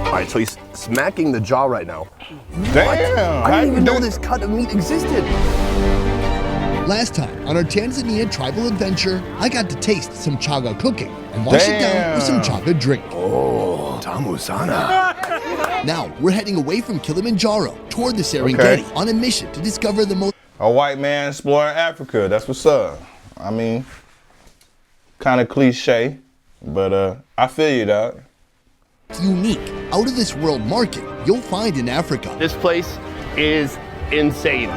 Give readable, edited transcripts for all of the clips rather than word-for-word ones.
All right, so he's smacking the jaw right now. Damn! I didn't even know this cut of meat existed. Last time on our Tanzania tribal adventure, I got to taste some chaga cooking and wash it down with some chaga drink. Oh, tamu sana. Now we're heading away from Kilimanjaro toward the Serengeti on a mission to discover the most. A white man exploring Africa. That's what's up. I mean, kind of cliche, but I feel you, dog. Unique, out of this world market you'll find in Africa. This place is insane.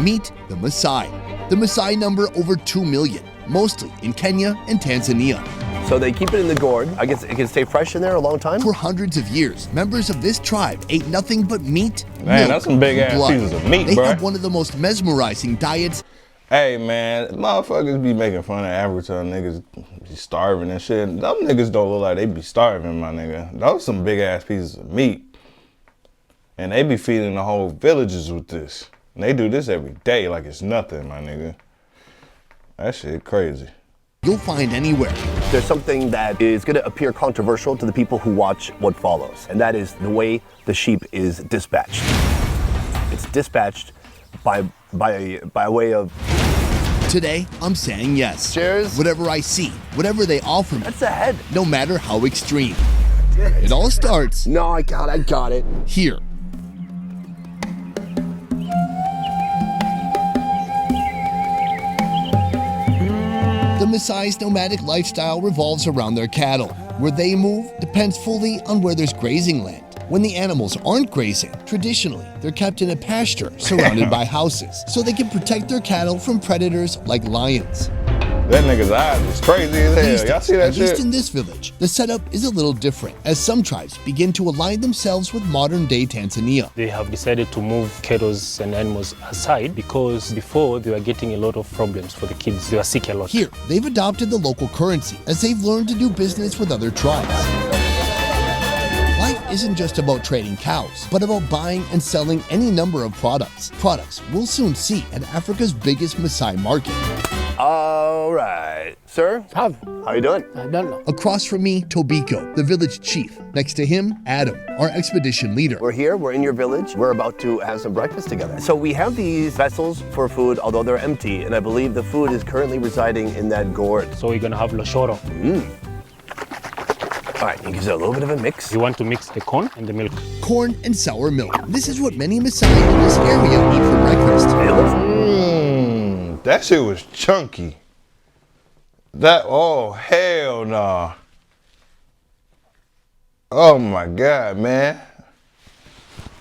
Meet the Maasai. The Maasai number over 2 million, mostly in Kenya and Tanzania. So they keep it in the gourd. I guess it can stay fresh in there a long time? For hundreds of years, members of this tribe ate nothing but meat, Man, milk, that's some big and ass blood. pieces of meat, They bro. have one of the most mesmerizing diets. Hey, man, motherfuckers be making fun of Africa niggas be starving and shit. Them niggas don't look like they be starving, my nigga. Those some big ass pieces of meat. And they be feeding the whole villages with this. And they do this every day like it's nothing, my nigga. That shit crazy. You'll find anywhere. There's something that is going to appear controversial to the people who watch what follows, and that is the way the sheep is dispatched. It's dispatched by way of... Today, I'm saying yes. Cheers. Whatever I see, whatever they offer me, That's the head. no matter how extreme. It all starts No, I got it. here. The Maasai's nomadic lifestyle revolves around their cattle. Where they move depends fully on where there's grazing land. When the animals aren't grazing, traditionally, they're kept in a pasture surrounded by houses, so they can protect their cattle from predators like lions. That nigga's eyes is crazy as These hell. Y'all days, see that at least shit? in this village, the setup is a little different, as some tribes begin to align themselves with modern-day Tanzania. They have decided to move cattle and animals aside because before they were getting a lot of problems for the kids. They were sick a lot. Here, they've adopted the local currency as they've learned to do business with other tribes. Life isn't just about trading cows, but about buying and selling any number of products. Products we'll soon see at Africa's biggest Maasai market. All right. Sir, how you doing? I don't know. Across from me, Tobiko, the village chief. Next to him, Adam, our expedition leader. We're here, we're in your village. We're about to have some breakfast together. So we have these vessels for food, although they're empty, and I believe the food is currently residing in that gourd. So we're gonna have loshoro. All right, it gives it a little bit of a mix. You want to mix the corn and the milk. Corn and sour milk. This is what many Maasai in this area eat for breakfast. That shit was chunky. Oh, hell nah. Oh my God, man.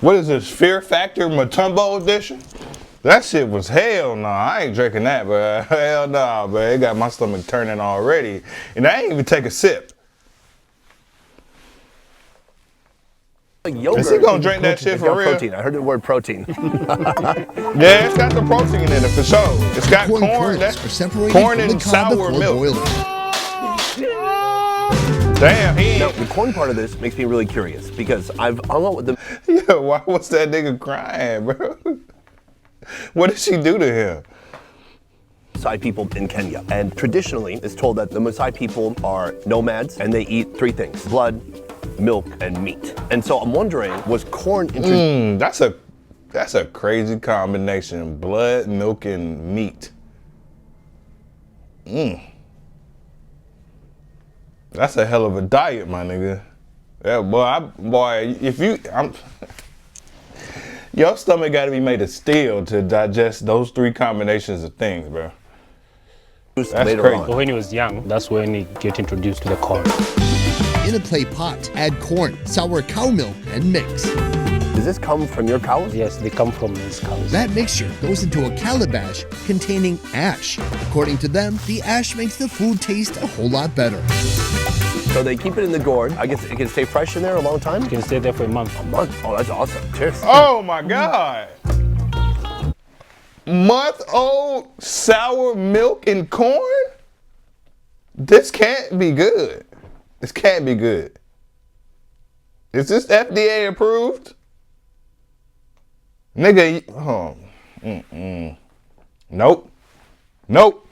What is this, Fear Factor Matumbo edition? That shit was hell nah. I ain't drinking that, but hell nah, but it got my stomach turning already. And I ain't even take a sip. Yogurt. Is he gonna drink that shit It's for got real? protein. I heard the word protein. Yeah, it's got the protein in it for sure. It's got corn, kernels are separated corn from the and cob sour before milk. boiling. Damn, he Now, ain't. the corn part of this makes me really curious because I've hung out with the Yo, why was that nigga crying, bro? What did she do to him? Maasai people in Kenya. And traditionally, it's told that the Maasai people are nomads and they eat three things: blood, milk, and meat. And so I'm wondering, was corn introduced? That's a crazy combination. Blood, milk, and meat. That's a hell of a diet, my nigga. Yeah, boy, your stomach gotta be made of steel to digest those three combinations of things, bro. That's later crazy. on. So when he was young, that's when he get introduced to the corn. In a clay pot, add corn, sour cow milk, and mix. Does this come from your cows? Yes, they come from these cows. That mixture goes into a calabash containing ash. According to them, the ash makes the food taste a whole lot better. So they keep it in the gourd. I guess it can stay fresh in there a long time? You can stay there for a month. A month? Oh, that's awesome. Cheers. Oh my God. Month-old sour milk and corn? This can't be good. This can't be good. Is this FDA approved? Nigga, Nope.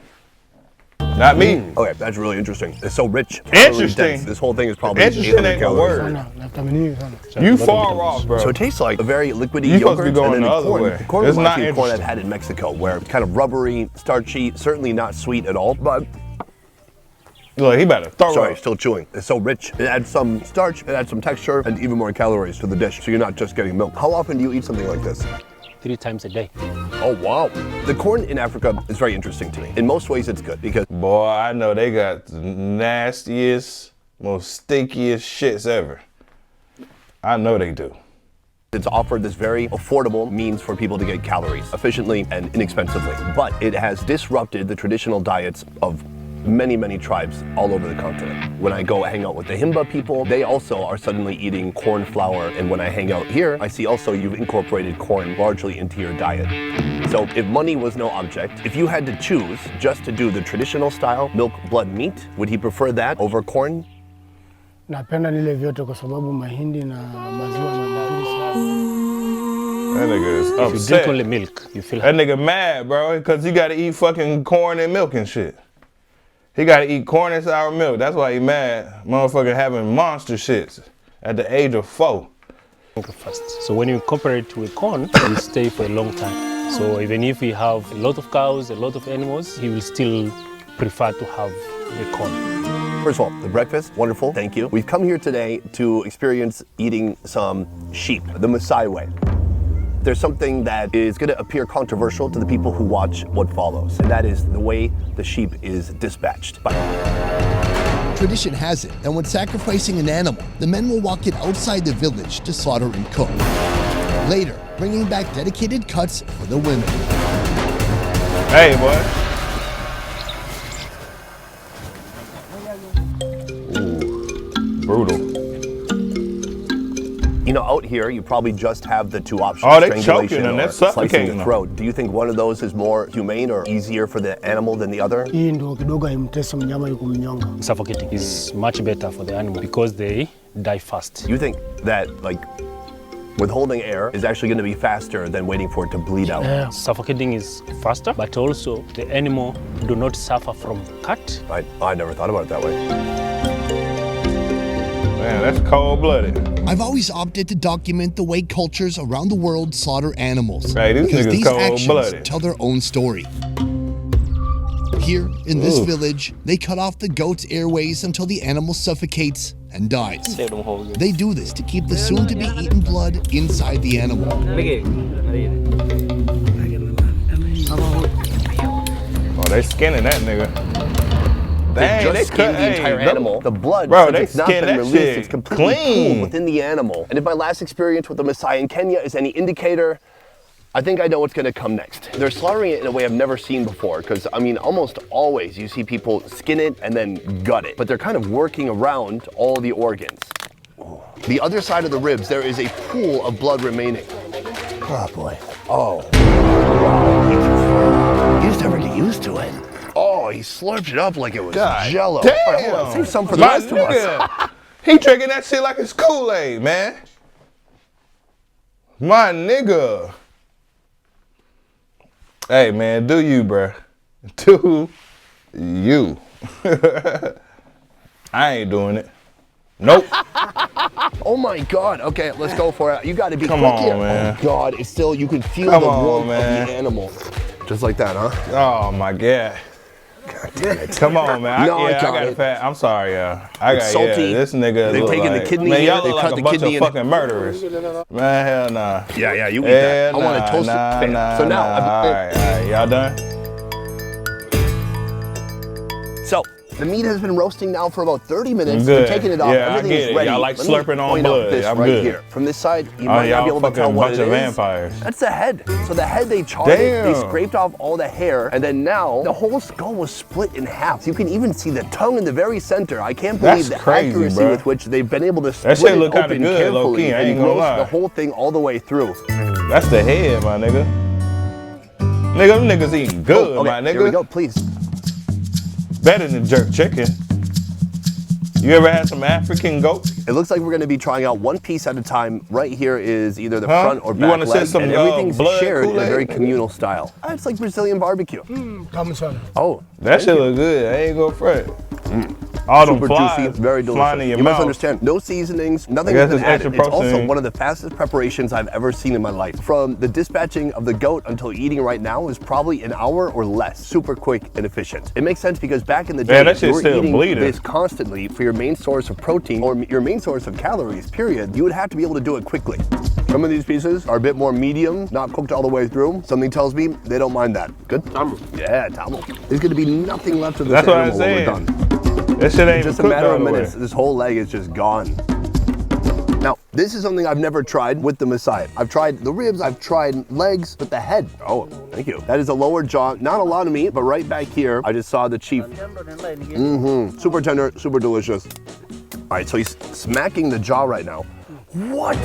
Not me. Okay, that's really interesting. It's so rich. Interesting. Dense. This whole thing is probably Interesting 800 ain't the calories. word. You far off, bro. So it tastes like a very liquidy You supposed to yogurt, be going and then the other corn. way. The corn It's reminds not me of corn I've interesting. had in Mexico, where it's kind of rubbery, starchy, certainly not sweet at all, but Look, he better throw sorry, up. still chewing. It's so rich. It adds some starch, it adds some texture, and even more calories to the dish, so you're not just getting milk. How often do you eat something like this? 3 times a day. Oh, wow. The corn in Africa is very interesting to me. In most ways, it's good because Boy, I know they got the nastiest, most stinkiest shits ever. I know they do. it's offered this very affordable means for people to get calories efficiently and inexpensively. But it has disrupted the traditional diets of many, many tribes all over the continent. When I go hang out with the Himba people, they also are suddenly eating corn flour. And when I hang out here, I see also you've incorporated corn largely into your diet. So if money was no object, if you had to choose just to do the traditional style, milk, blood, meat, would he prefer that over corn? Napenda nile vyote kwa sababu mahindi na maziwa ni mazuri sana. That nigga is If you drink upset. only milk, you feel That nigga mad, bro, because he gotta eat fucking corn and milk and shit. He gotta eat corn and sour milk. That's why he mad. Motherfucker having monster shits at the age of 4. hungry fast. So when you incorporate with corn, you stay for a long time. So even if we have a lot of cows, a lot of animals, he will still prefer to have the corn. First of all, the breakfast, wonderful, thank you. We've come here today to experience eating some sheep, the Maasai way. There's something that is going to appear controversial to the people who watch what follows, and that is the way the sheep is dispatched. Tradition has it that when sacrificing an animal, the men will walk it outside the village to slaughter and cook. Later, bringing back dedicated cuts for the women. Hey, boy. Ooh, brutal. You know, out here, you probably just have the two options, Oh, they strangulation choking them, or they're slicing suffocating the them. throat. Do you think one of those is more humane or easier for the animal than the other? Hii ndio kidogo haimtesa mnyama yuko mnyonga. Suffocating is much better for the animal because they die fast. You think that, like, withholding air is actually going to be faster than waiting for it to bleed out? Yeah. Suffocating is faster, but also the animal do not suffer from cut. I never thought about it that way. Man, that's cold-blooded. I've always opted to document the way cultures around the world slaughter animals. Hey, this because nigga's these actions cold-blooded. tell their own story. Here, in this village, they cut off the goat's airways until the animal suffocates and dies. They do this to keep the soon-to-be-eaten blood inside the animal. Oh, they skinning that nigga. They Dang, just skin the entire animal. The blood, Bro, since they it's not skin been that released, shit it's completely clean. cooled within the animal. And if my last experience with the Maasai in Kenya is any indicator, I think I know what's gonna come next. They're slaughtering it in a way I've never seen before, because I mean, almost always you see people skin it and then gut it, but they're kind of working around all the organs. The other side of the ribs, there is a pool of blood remaining. Oh boy. Oh. You just never get used to it. Oh, he slurped it up like it was jello. Damn. All right, hold on, save some for the My rest of us. nigga. He drinking that shit like it's Kool-Aid, man. My nigga. Hey, man, do you, bruh. Do you. I ain't doing it. Nope. Oh my God. Okay, let's go for it. You got to be Come quick on, here. man. Oh God, it's still, you can feel Come the on, warmth man. of the animal. Just like that, huh? Oh, my God. God damn it. Come on, man. No, I I got got it. fat. I'm sorry, y'all. I got It's salty. this nigga. They've look taken the like, kidney man, in, y'all they've look cut like the a bunch kidney of in. fucking murderers. Man, hell nah. Yeah, you eat that. I want to toast it. Nah, Bam. nah, So now, all right, y'all done? So the meat has been roasting now for about 30 minutes. Good. We're taking it off. Yeah, I Everything get is it. ready. Y'all like Let me slurping on point out blood. this I'm right good. here. From this side, you Oh, might not y'all be able to fucking tell what bunch it of is. vampires. That's the head. So the head, they charred it. They Damn. scraped off all the hair, and then now the whole skull was split in half. You can even see the tongue in the very center. I can't believe That's the crazy, accuracy bruh. with which they've been able to split shit it look kinda open good, low carefully key, I and ain't gonna roast lie. the whole thing all the way through. That's the head, my nigga. Nigga, them niggas eating good, Okay, my nigga. here we go, please. Better than jerk chicken. You ever had some African goat? It looks like we're gonna be trying out one piece at a time. Right here is either the front or You back wanna leg, send some, and everything's blood shared in a Kool-Aid? very communal style. It's like Brazilian barbecue. Tamu sana. Oh, That shit look good. I ain't gonna fret. All them super flies juicy, very flying delicious. in your You must mouth. understand, no seasonings, nothing I has guess been it's extra added. It's also protein. one of the fastest preparations I've ever seen in my life. From the dispatching of the goat until eating right now is probably an hour or less. Super quick and efficient. It makes sense because back in the day, Man, that shit's you were still eating bleeding. this constantly for your main source of protein or your main source of calories, period. You would have to be able to do it quickly. Some of these pieces are a bit more medium, not cooked all the way through. Something tells me they don't mind that. Good? Tamu. Yeah, tamu. There's gonna be nothing left of this That's what I animal when we're said. done. That shit ain't Just a cooked matter all of the way. minutes, this whole leg is just gone. Now, this is something I've never tried with the Maasai. I've tried the ribs, I've tried legs, but the head. Oh, thank you. That is a lower jaw, not a lot of meat, but right back here, I just saw the chief. Super tender, super delicious. All right, so he's smacking the jaw right now. What?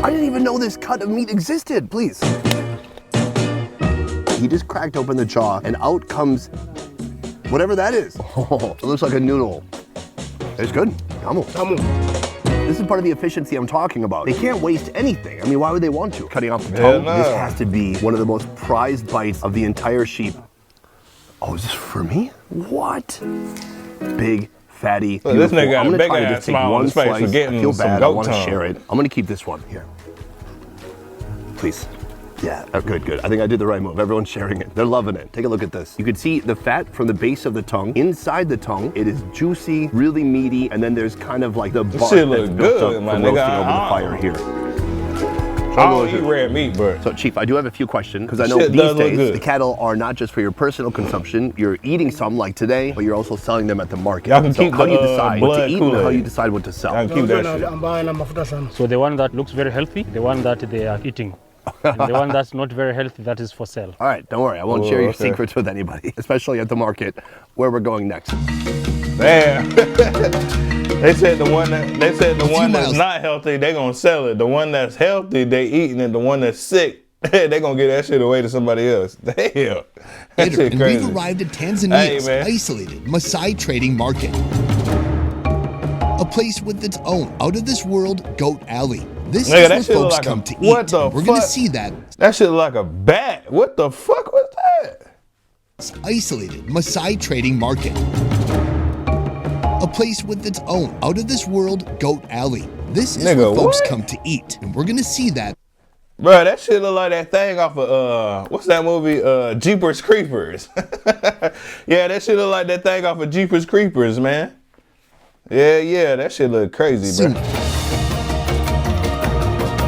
I didn't even know this cut of meat existed, please. He just cracked open the jaw and out comes whatever that is. Oh, it looks like a noodle. It's good. Tamu. This is part of the efficiency I'm talking about. They can't waste anything. I mean, why would they want to? Cutting off the Hell tongue, no. this has to be one of the most prized bites of the entire sheep. Oh, is this for me? What? Big, fatty, Look, this beautiful. nigga got I'm a gonna big try to ass just take smile on one his face for slice. I getting feel some bad. I goat want to tongue. share it. I'm gonna keep this one here. Please. Yeah, good, good. I think I did the right move. Everyone's sharing it. They're loving it. Take a look at this. You can see the fat from the base of the tongue. Inside the tongue, it is juicy, really meaty, and then there's kind of like the bark shit that's look built good, up my from nigga. roasting over the fire here. I don't eat red meat, bro. So, Chief, I do have a few questions because I know Shit these does look days good. the cattle are not just for your personal consumption. You're eating some like today, but you're also selling them at the market. Y'all can so keep how do you the, decide what to blood eat and how Kool-Aid. you decide what to sell? I can keep that shit. Ambayo ina mafuta sana. So the one that looks very healthy, the one that they are eating. And the one that's not very healthy, that is for sale. All right, don't worry. I won't Oh, share your okay. secrets with anybody, especially at the market where we're going next. Damn. They said the one that's miles. not healthy, they gonna sell it. The one that's healthy, they eating it. The one that's sick, they gonna give that shit away to somebody else. Damn. That Later, shit and crazy. we've arrived at Tanzania's Hey, man. isolated Maasai trading market. A place with its own out-of-this-world goat alley. This Nigga, is that where shit look folks like a- come to what eat. the We're gonna fuck? see that That shit look like a bat. What the fuck was that? isolated Maasai trading market. A place with its own out-of-this-world goat alley. This is Nigga, where folks what? come to eat, and we're gonna see that Bro, that shit look like that thing off of what's that movie? Jeepers Creepers. Yeah, that shit look like that thing off of Jeepers Creepers, man. Yeah, that shit look crazy, soon. bro.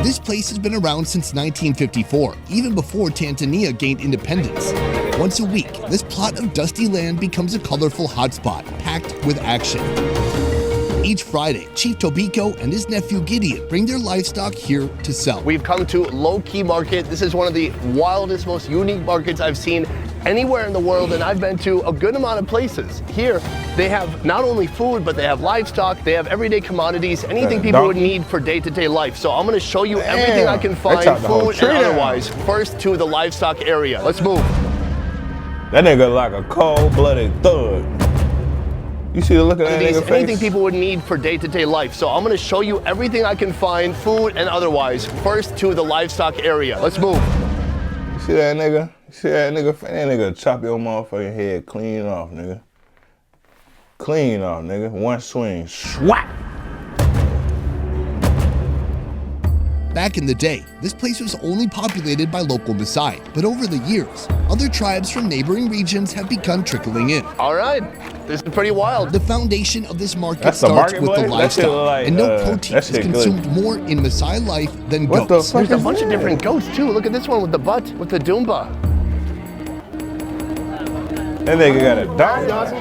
This place has been around since 1954, even before Tanzania gained independence. Once a week, this plot of dusty land becomes a colorful hotspot, packed with action. Each Friday, Chief Tobiko and his nephew Gideon bring their livestock here to sell. We've come to Low Key Market. This is one of the wildest, most unique markets I've seen anywhere in the world, and I've been to a good amount of places. Here, they have not only food, but they have livestock, they have everyday commodities, anything people would donkey. need for day-to-day life. So I'm gonna show you everything I can They find, chopped the whole food and tree down. otherwise. First to the livestock area. Let's move. That nigga like a cold-blooded thug. You see the look of that nigga face? Anything people would need for day-to-day life. So I'm gonna show you everything I can find, food and otherwise. First to the livestock area. Let's move. You see that nigga? You see that nigga? That nigga chop your motherfucking head clean off, nigga. Clean off, nigga. One swing. Swat! Back in the day, this place was only populated by local Maasai, but over the years, other tribes from neighboring regions have begun trickling in. All right, this is pretty wild. The foundation of this market That's the starts with the marketplace? That shit livestock, look like, and no that protein shit is good. consumed more in Maasai life than What the goats. fuck There's a is bunch of that? different goats too. Look at this one with the butt, with the Doomba. That nigga got a dog.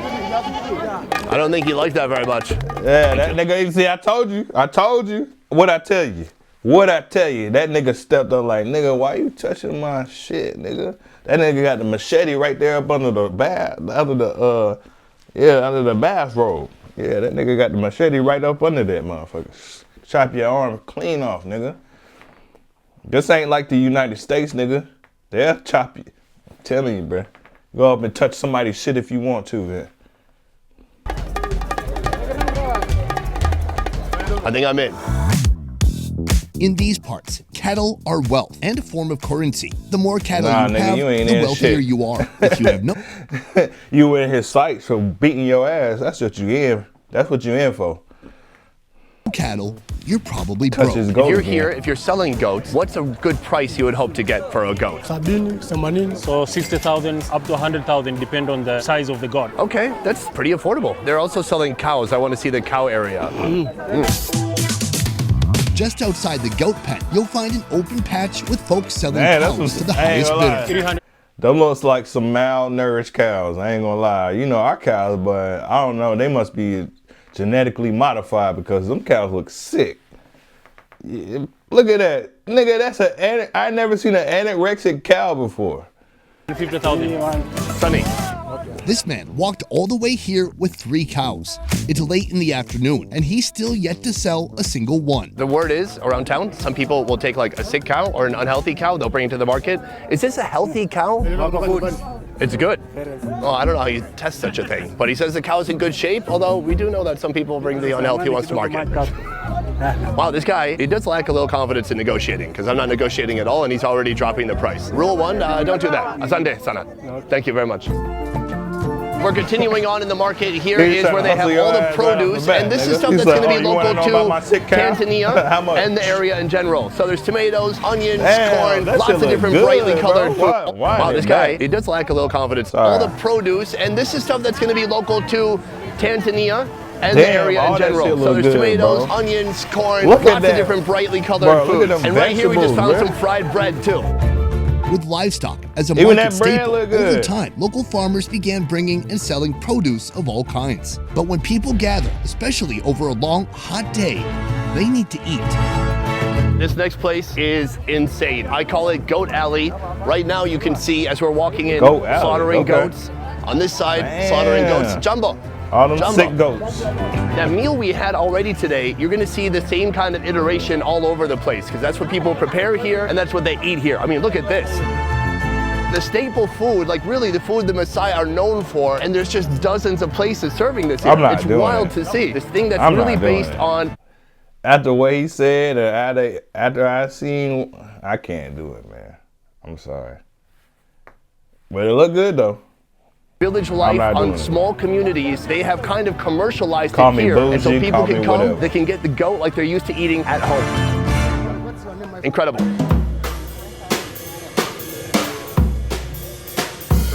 I don't think he liked that very much. Yeah, that nigga, you see, I told you. What'd I tell you? That nigga stepped up like, nigga, why you touching my shit, nigga? That nigga got the machete right there up under the under the bathrobe. Yeah, that nigga got the machete right up under that motherfucker. Chop your arm clean off, nigga. This ain't like the United States, nigga. They'll chop you. I'm telling you, bruh. Go up and touch somebody's shit if you want to, man. I think I'm in. In these parts, cattle are wealth and a form of currency. The more cattle Nah, you nigga, have, you ain't the in wealthier shit. you are. If you have no You in his sights for beating your ass. That's what you in. That's what you in for. cattle, you're probably Touch broke. his If goat you're again. here, if you're selling goats, what's a good price you would hope to get for a goat? 70, 80. So 60,000 up to 100,000 depend on the size of the goat. Okay, that's pretty affordable. They're also selling cows. I want to see the cow area. Just outside the goat pen, you'll find an open patch with folks selling Man, that's cows what's- to the I ain't highest gonna lie. bidder. 300. Them looks like some malnourished cows. I ain't gonna lie. You know our cows, but I don't know. They must be genetically modified because them cows look sick. Yeah, look at that, nigga. That's I never seen an anorexic cow before. 50,000. Sonny, This man walked all the way here with 3 cows. It's late in the afternoon, and he's still yet to sell a single one. the word is around town, some people will take like a sick cow or an unhealthy cow, they'll bring it to the market. Is this a healthy cow? It's good. Well, I don't know how you test such a thing, but he says the cow's in good shape, although we do know that some people bring the unhealthy ones to market. Wow, this guy, he does lack a little confidence in negotiating, because I'm not negotiating at all, and he's already dropping the price. Rule 1, don't do that. Asante, sana. Thank you very much. We're continuing on in the market. Here He's is trying where to they have hustle your all the ass right off produce, the bat, and this nigga. is stuff He's that's like, going to be "Oh, you wanna local know about my sick to cow?" How Tanzania much? and the area in general. So there's tomatoes, onions, Damn, corn, that lots shit of look different good, brightly bro. colored food. Why Wow, is this guy, that? he does lack a little confidence. Sorry. All the produce, and this is stuff that's going to be local to Tanzania and the Damn, area all in that general. shit So look there's good, tomatoes, bro. onions, corn, Look at lots of that. different brightly colored Bro, look foods. at them And right here we just found vegetables, some fried bread too. With livestock as a Even market that bread staple, look over good. time, local farmers began bringing and selling produce of all kinds. But when people gather, especially over a long, hot day, they need to eat. This next place is insane. I call it Goat Alley. Right now you can see as we're walking in, Goat Alley, slaughtering okay. goats. On this side, slaughtering Damn. goats. Jumbo. All them Jumbo. sick goats. That meal we had already today, you're gonna see the same kind of iteration all over the place because that's what people prepare here and that's what they eat here. I mean, look at this. The staple food, like really the food the Maasai are known for, and there's just dozens of places serving this here. I'm not It's doing wild it. to see. This thing that's I'm not really doing based it. on After what he said, or after I seen, I can't do it, man. I'm sorry. But it looked good though. village life not doing on it. small communities. They have kind of commercialized Call it me here, and so bougie, people call can me come, whatever. they can get the goat like they're used to eating at home. Incredible.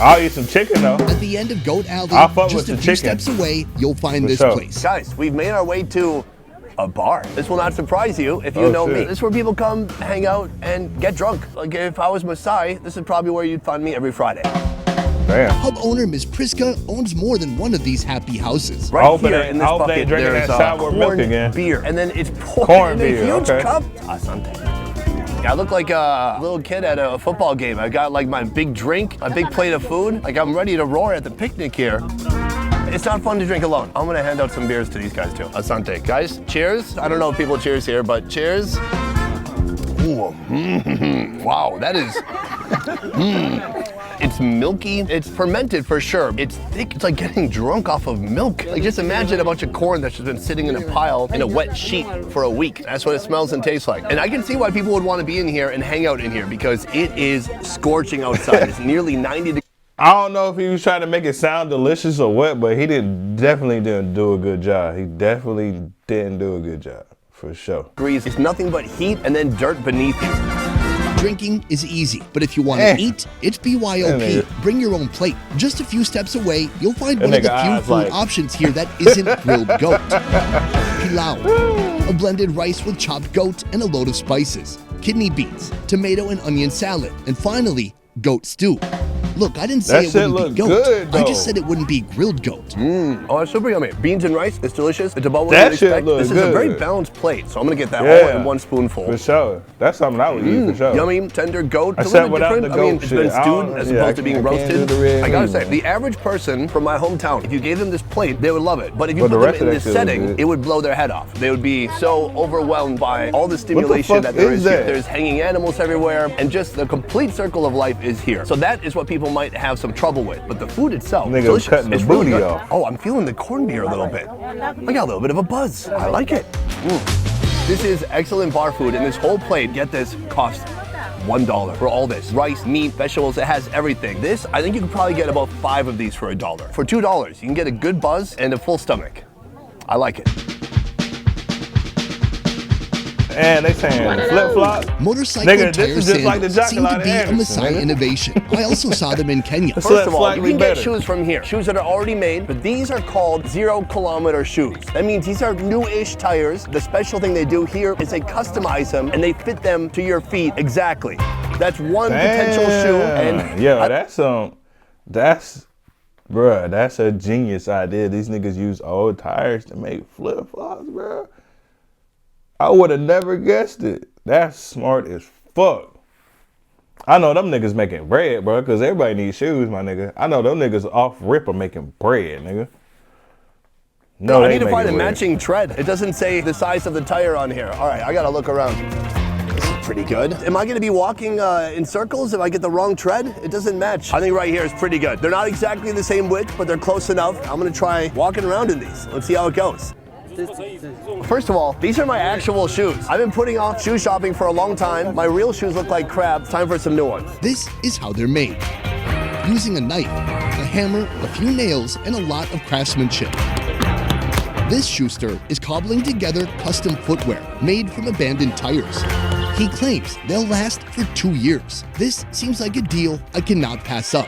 I'll eat some chicken though. At the end of Goat Alley, I'll fuck just with a the few chicken. steps away, you'll find For this sure. place. Guys, we've made our way to a bar. This will not surprise you if you Oh, know me. shit. This is where people come, hang out, and get drunk. Like if I was Maasai, this is probably where you'd find me every Friday. Damn. Pub owner Ms. Priska owns more than one of these happy houses. Right hope it here ain't- in I this hope they bucket, ain't drinking there's that sour corn milk again. beer, and then it's poured Corn in beer, a huge okay. cup. Asante. Yeah, I look like a little kid at a football game. I got like my big drink, a big plate of food. Like I'm ready to roar at the picnic here. It's not fun to drink alone. I'm gonna hand out some beers to these guys too. Asante. Guys, cheers. I don't know if people cheers here, but cheers. Ooh, wow, that is, It's milky, it's fermented for sure. It's thick, it's like getting drunk off of milk. Like just imagine a bunch of corn that's just been sitting in a pile in a wet sheet for a week. That's what it smells and tastes like. And I can see why people would want to be in here and hang out in here because it is scorching outside. It's nearly 90 degrees. I don't know if he was trying to make it sound delicious or what, but he definitely didn't do a good job. He definitely didn't do a good job, for sure. It's nothing but heat and then dirt beneath you. Drinking is easy, but if you want to Eh. eat, it's BYOP. That Bring your own plate. Just a few steps away, you'll find That one of the nigga few eyes food like- options here that isn't grilled goat. Pilau, a blended rice with chopped goat and a load of spices. Kidney beans, tomato and onion salad, and finally, goat stew. Look, I didn't say That it shit wouldn't be look goat. good, I though. just said it wouldn't be grilled goat. Oh, it's super yummy. Beans and rice, it's delicious. It's about what That you'd shit expect. look This is a very good. balanced plate, so I'm gonna get that all Yeah. in one spoonful. For sure. That's something I would eat, for sure. Yummy, tender goat. It's a Except little bit without different. the I mean, goat it's been shit. I stewed don't- as yeah, opposed to being I can't roasted. do the red I gotta meat, say, man. the average person from my hometown, if you gave them this plate, they would love it. But if you But the put rest them of in that this shit was setting, good. it would blow their head off. They would be so overwhelmed by all the stimulation fuck that there is is here. that? There's hanging animals everywhere, and just the complete circle of life is here. So that is what people might have some trouble with. But the food itself, Nigga delicious. cutting the It's really booty good. off. Oh, I'm feeling the corn beer a little bit. I got a little bit of a buzz. I like it. This is excellent bar food, and this whole plate, get this, costs $1 for all this. Rice, meat, vegetables, it has everything. This, I think you could probably get about 5 of these for $1. For $2, you can get a good buzz and a full stomach. I like it. And they saying flip-flop. Motorcycle Nigga, tire this is just like the sandals seem to Jocolata be a Anderson, Messiah nigga. innovation. I also saw them in Kenya. First of all, you slightly can get better. shoes from here. Shoes that are already made, but these are called 0-kilometer shoes. That means these are new-ish tires. The special thing they do here is they customize them and they fit them to your feet exactly. That's one potential shoe. And yo, bruh, that's a genius idea. These niggas use old tires to make flip-flops, bruh. I would have never guessed it. That's smart as fuck. I know them niggas making bread, bro, because everybody needs shoes, my nigga. I know them niggas off rip are making bread, nigga. No, I need to find a bread. matching tread. It doesn't say the size of the tire on here. All right, I gotta look around. This is pretty good. Am I gonna be walking in circles if I get the wrong tread? It doesn't match. I think right here is pretty good. They're not exactly the same width, but they're close enough. I'm gonna try walking around in these. Let's see how it goes. First of all, these are my actual shoes. I've been putting off shoe shopping for a long time. My real shoes look like crap. It's time for some new ones. This is how they're made. Using a knife, a hammer, a few nails, and a lot of craftsmanship. This shoester is cobbling together custom footwear made from abandoned tires. He claims they'll last for 2 years. This seems like a deal I cannot pass up.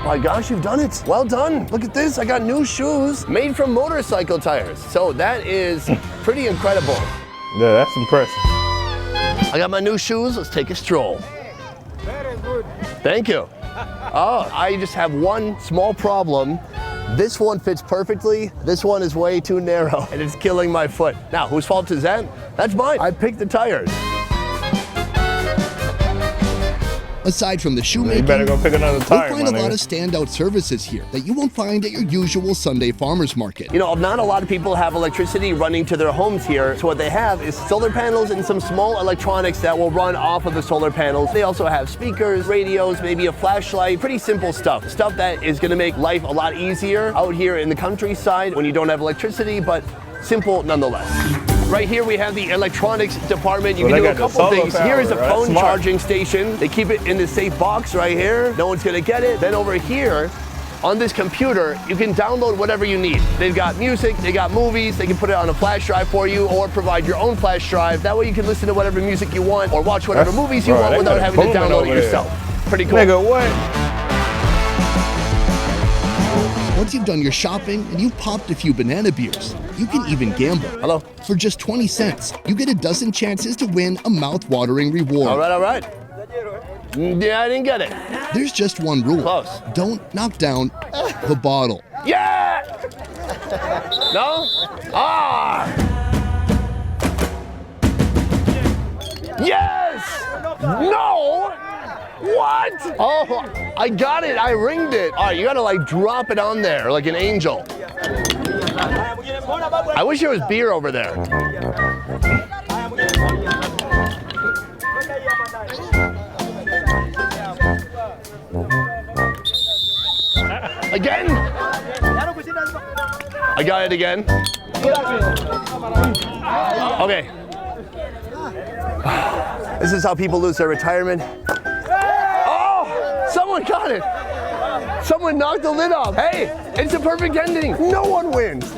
My gosh, you've done it. Well done. Look at this. I got new shoes made from motorcycle tires. So that is pretty incredible. Yeah, that's impressive. I got my new shoes. Let's take a stroll. Very good. Thank you. Oh, I just have one small problem. This one fits perfectly. This one is way too narrow and it's killing my foot. Now, whose fault is that? That's mine. I picked the tires. Aside from the shoemaking, You better go pick another tire, you'll find a my lot nigga. of standout services here that you won't find at your usual Sunday farmers market. You know, not a lot of people have electricity running to their homes here. So what they have is solar panels and some small electronics that will run off of the solar panels. They also have speakers, radios, maybe a flashlight, pretty simple stuff. Stuff that is gonna make life a lot easier out here in the countryside when you don't have electricity, but simple nonetheless. Right here we have the electronics department. You So can they do a got the couple solar things. Here is a power, right? phone Smart. charging station. They keep it in the safe box right here. No one's gonna get it. Then over here, on this computer, you can download whatever you need. They've got music, they got movies, they can put it on a flash drive for you or provide your own flash drive. That way you can listen to whatever music you want or watch whatever That's- movies you bro, want they without got it having to booming download it over there. yourself. Pretty cool. Nigga, what? Once you've done your shopping and you've popped a few banana beers, you can even gamble. Hello. For just 20 cents, you get a dozen chances to win a mouth-watering reward. All right, all right. Yeah, I didn't get it. There's just one rule. Close. Don't knock down the bottle. Yeah! No? Ah! Yes! No! What? Oh, I got it. I ringed it. All right, you gotta like drop it on there like an angel. I wish there was beer over there. Again? I got it again. Okay. This is how people lose their retirement. Oh, someone got it. Someone knocked the lid off. Hey, it's a perfect ending. No one wins.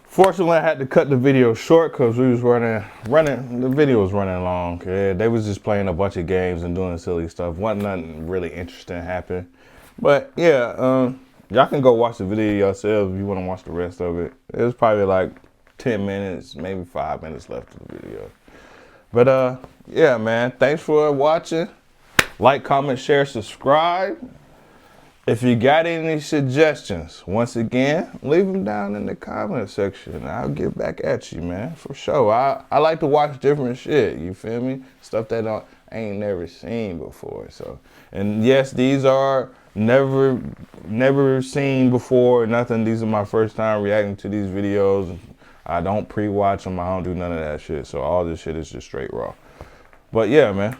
Fortunately, I had to cut the video short because we was the video was running long. Yeah, they was just playing a bunch of games and doing silly stuff. Wasn't nothing really interesting happen. But yeah, y'all can go watch the video yourself if you want to watch the rest of it. It was probably like 10 minutes, maybe 5 minutes left of the video. But yeah, man, thanks for watching. Like, comment, share, subscribe. If you got any suggestions, once again, leave them down in the comment section. I'll get back at you, man, for sure. I like to watch different shit, you feel me? Stuff that I ain't never seen before. So, and yes, these are never seen before, nothing. These are my first time reacting to these videos. I don't pre-watch them. I don't do none of that shit. So all this shit is just straight raw. But yeah, man.